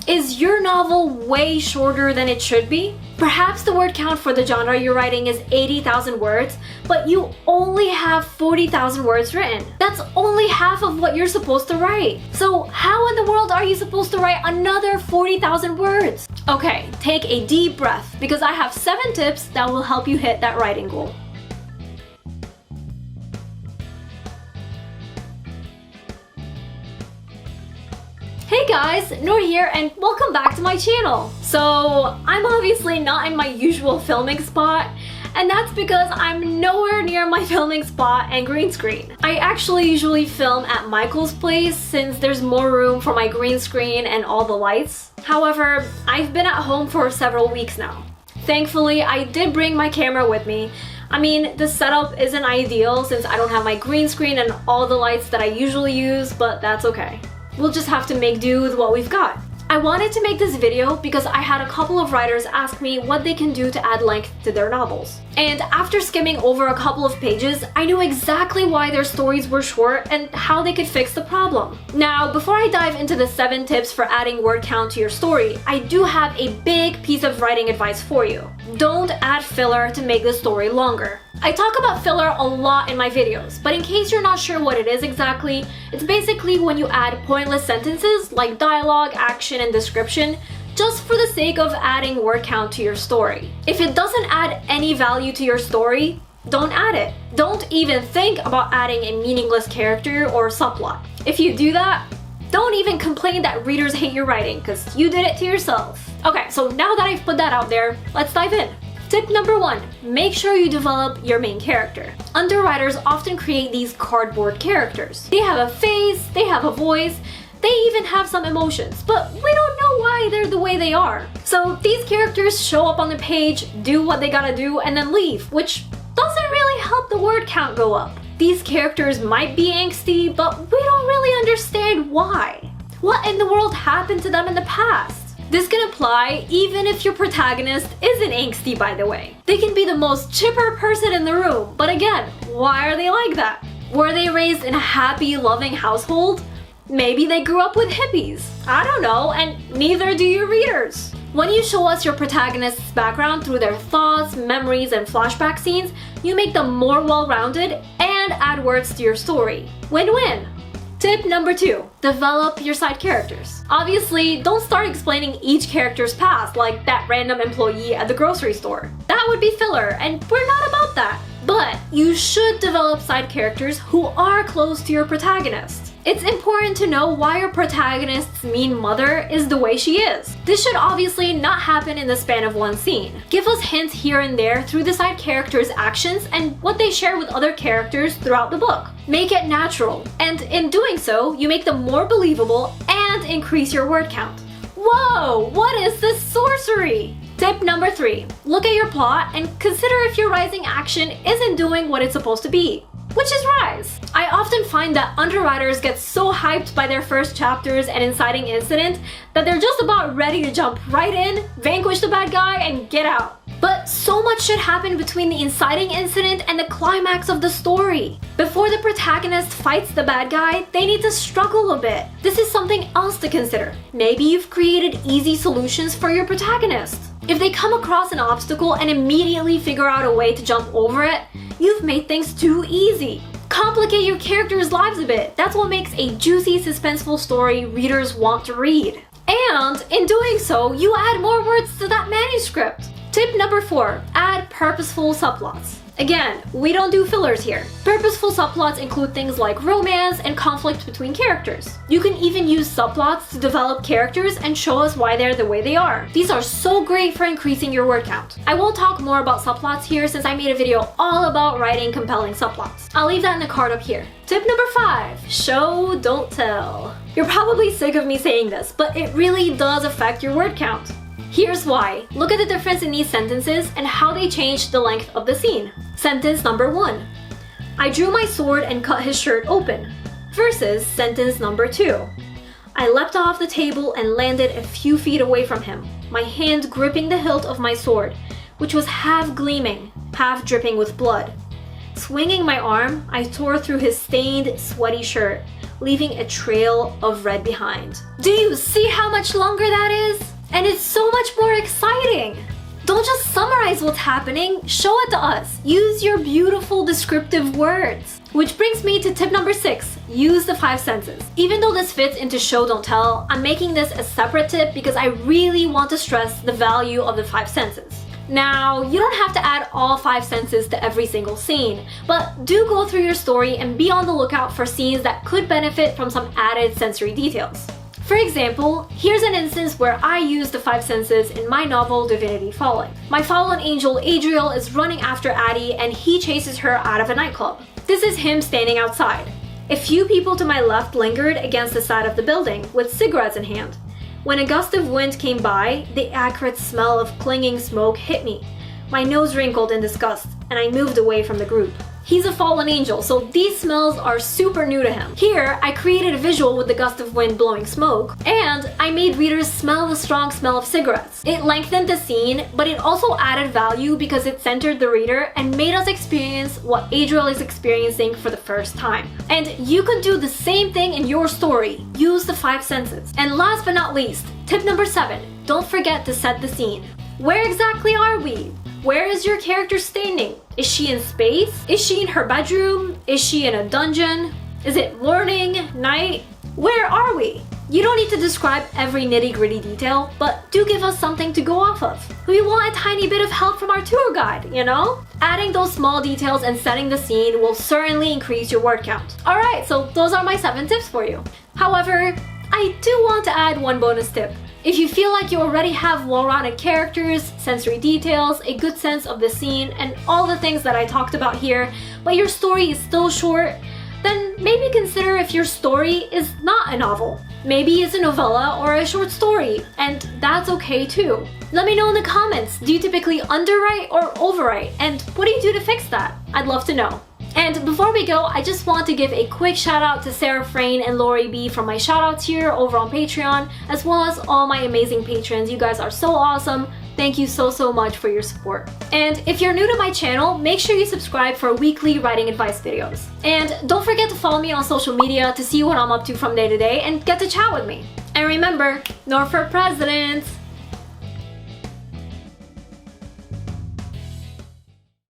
Is your novel way shorter than it should be? Perhaps the word count for the genre you're writing is 80,000 words, but you only have 40,000 words written. That's only half of what you're supposed to write. So how in the world are you supposed to write another 40,000 words? Okay, take a deep breath because I have 7 tips that will help you hit that writing goal. Hey guys, Nour here and welcome back to my channel. So I'm obviously not in my usual filming spot, and that's because I'm nowhere near my filming spot and green screen. I actually usually film at Michael's place since there's more room for my green screen and all the lights. However, I've been at home for several weeks now. Thankfully, I did bring my camera with me. I mean, the setup isn't ideal since I don't have my green screen and all the lights that I usually use, but that's okay. We'll just have to make do with what we've got. I wanted to make this video because I had a couple of writers ask me what they can do to add length to their novels. And after skimming over a couple of pages, I knew exactly why their stories were short and how they could fix the problem. Now, before I dive into the 7 tips for adding word count to your story, I do have a big piece of writing advice for you. Don't add filler to make the story longer. I talk about filler a lot in my videos, but in case you're not sure what it is exactly, it's basically when you add pointless sentences like dialogue, action, and description just for the sake of adding word count to your story. If it doesn't add any value to your story, don't add it. Don't even think about adding a meaningless character or subplot. If you do that, don't even complain that readers hate your writing because you did it to yourself. Okay, so now that I've put that out there, let's dive in. Tip number 1, make sure you develop your main character. Underwriters often create these cardboard characters. They have a face, they have a voice, they even have some emotions, but we don't know why they're the way they are. So these characters show up on the page, do what they gotta do, and then leave, which doesn't really help the word count go up. These characters might be angsty, but we don't really understand why. What in the world happened to them in the past? This can apply even if your protagonist isn't angsty, by the way. They can be the most chipper person in the room, but again, why are they like that? Were they raised in a happy, loving household? Maybe they grew up with hippies. I don't know, and neither do your readers. When you show us your protagonist's background through their thoughts, memories, and flashback scenes, you make them more well-rounded and add words to your story. Win-win! Tip number 2, develop your side characters. Obviously, don't start explaining each character's past like that random employee at the grocery store. That would be filler, and we're not about that. But you should develop side characters who are close to your protagonist. It's important to know why your protagonist's mean mother is the way she is. This should obviously not happen in the span of one scene. Give us hints here and there through the side characters' actions and what they share with other characters throughout the book. Make it natural, and in doing so, you make them more believable and increase your word count. Whoa, what is this sorcery? Tip number 3, look at your plot and consider if your rising action isn't doing what it's supposed to be. Which is rise. I often find that underwriters get so hyped by their first chapters and inciting incident that they're just about ready to jump right in, vanquish the bad guy, and get out. But so much should happen between the inciting incident and the climax of the story. Before the protagonist fights the bad guy, they need to struggle a bit. This is something else to consider. Maybe you've created easy solutions for your protagonist. If they come across an obstacle and immediately figure out a way to jump over it, you've made things too easy. Complicate your characters' lives a bit. That's what makes a juicy, suspenseful story readers want to read. And in doing so, you add more words to that manuscript. Tip number 4, add purposeful subplots. Again, we don't do fillers here. Purposeful subplots include things like romance and conflict between characters. You can even use subplots to develop characters and show us why they're the way they are. These are so great for increasing your word count. I won't talk more about subplots here since I made a video all about writing compelling subplots. I'll leave that in the card up here. Tip number 5, show, don't tell. You're probably sick of me saying this, but it really does affect your word count. Here's why. Look at the difference in these sentences and how they changed the length of the scene. Sentence number 1. I drew my sword and cut his shirt open. Versus sentence number 2. I leapt off the table and landed a few feet away from him, my hand gripping the hilt of my sword, which was half gleaming, half dripping with blood. Swinging my arm, I tore through his stained, sweaty shirt, leaving a trail of red behind. Do you see how much longer that And it's so much more exciting. Don't just summarize what's happening, show it to us. Use your beautiful descriptive words. Which brings me to tip number 6, use the 5 senses. Even though this fits into show don't tell, I'm making this a separate tip because I really want to stress the value of the 5 senses. Now, you don't have to add all 5 senses to every single scene, but do go through your story and be on the lookout for scenes that could benefit from some added sensory details. For example, here's an instance where I used the 5 senses in my novel Divinity Falling. My fallen angel Adriel is running after Addie and he chases her out of a nightclub. This is him standing outside. A few people to my left lingered against the side of the building with cigarettes in hand. When a gust of wind came by, the acrid smell of clinging smoke hit me. My nose wrinkled in disgust and I moved away from the group. He's a fallen angel, so these smells are super new to him. Here, I created a visual with the gust of wind blowing smoke, and I made readers smell the strong smell of cigarettes. It lengthened the scene, but it also added value because it centered the reader and made us experience what Adriel is experiencing for the first time. And you can do the same thing in your story. Use the 5 senses. And last but not least, tip number 7, don't forget to set the scene. Where exactly are we? Where is your character standing? Is she in space? Is she in her bedroom? Is she in a dungeon? Is it morning, night? Where are we? You don't need to describe every nitty-gritty detail, but do give us something to go off of. We want a tiny bit of help from our tour guide, you know? Adding those small details and setting the scene will certainly increase your word count. Alright, so those are my 7 tips for you. However, I do want to add one bonus tip. If you feel like you already have well-rounded characters, sensory details, a good sense of the scene, and all the things that I talked about here, but your story is still short, then maybe consider if your story is not a novel. Maybe it's a novella or a short story, and that's okay too. Let me know in the comments, do you typically underwrite or overwrite, and what do you do to fix that? I'd love to know. And before we go, I just want to give a quick shout out to Sarah Frayne and Lori B from my shoutouts here over on Patreon, as well as all my amazing patrons. You guys are so awesome. Thank you so much for your support. And if you're new to my channel, make sure you subscribe for weekly writing advice videos. And don't forget to follow me on social media to see what I'm up to from day to day and get to chat with me. And remember, Nour for president!